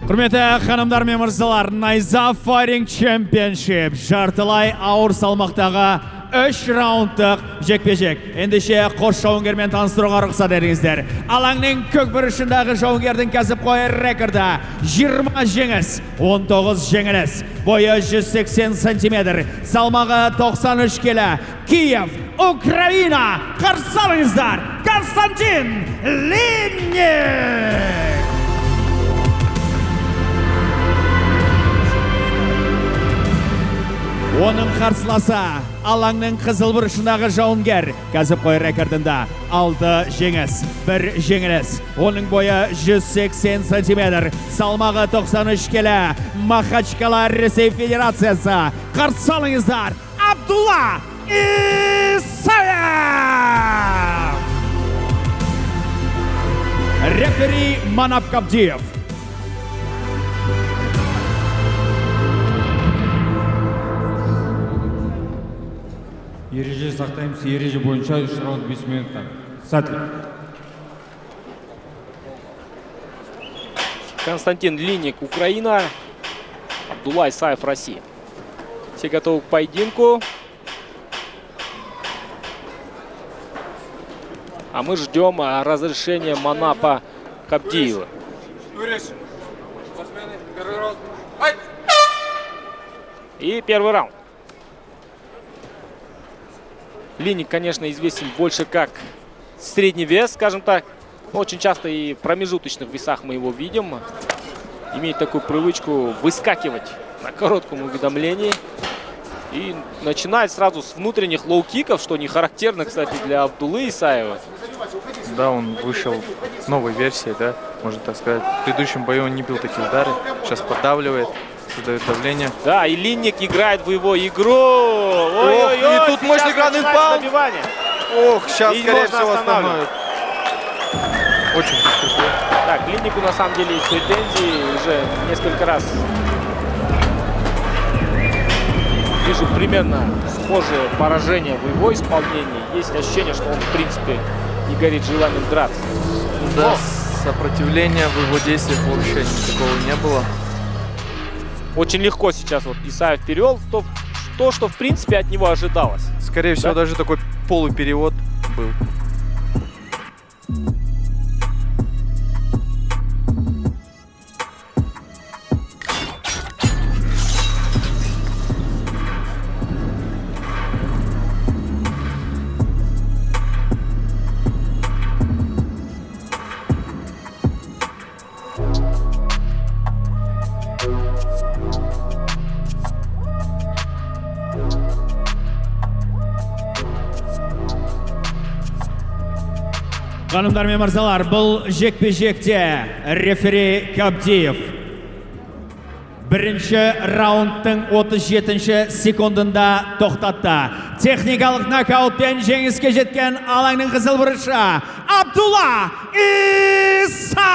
Құрметті ханымдар мен мырзалар, Найза Fighting Championship жартылай ауыр салмақтағы 3 раундтық жекпе-жек. Ендеше қос жауынгермен таныстыруға рұқсат етіңіздер. Алаңның көкбұрышындағы жауынгердің кәсіпқой рекорды 20 жеңіс, 19 жеңіліс. Бойы 180 сантиметр, салмағы 93 келі. Киев, Украина. Қарсы алыңыздар, Константин Линник! Оның қарсыласы алаңның қызыл бұрышындағы жауынгер, кәсіпқой рекордында 6 жеңіс, 1 жеңіліс. Оның бойы 180 сантиметр, салмағы 93 келі. Махачкала, Ресей Федерациясы. Қарсы алыңыздар, Абдулла Исаев! Рефери Манап Кабдиев. Ереже сақтаймыз, ереже бойынша 3 раунд 5 минуттан. Сәтлі. Константин Линник, Украина. Абдулла Исаев, Россия. Все готовы к поединку. А мы ждем разрешения Манапа Кабдиева. И первый раунд. Линник, конечно, известен больше как средний вес, скажем так. Очень часто и в промежуточных весах мы его видим. Имеет такую привычку выскакивать на коротком уведомлении. И начинает сразу с внутренних лоу-киков, что не характерно, кстати, для Абдуллы Исаева. Да, он вышел с новой версией, да, можно так сказать. В предыдущем бою он не бил такие удары, сейчас поддавливает, создает давление. Да, и Линник играет в его игру. Ой-ой-ой, и тут мощный гранд паунд. Ох, сейчас, скорее всего, остановит. Очень быстро. Так, Линнику на самом деле есть претензии. Уже несколько раз вижу примерно схожие поражения в его исполнении. Есть ощущение, что он, в принципе, не горит желанием драться. Да, сопротивления в его действиях вообще никакого не было. Очень легко сейчас вот Исаев перевел то, что в принципе от него ожидалось. Скорее всего, даже такой полуперевод был. Ханымдар мен мырзалар, бұл жекпе-жекте рефери Кабдиев бірінші раундтың 37 секундында тоқтатты. Техникалық нокаутпен жеңіске жеткен алаңның қызыл бұрышы Абдулла Исаев!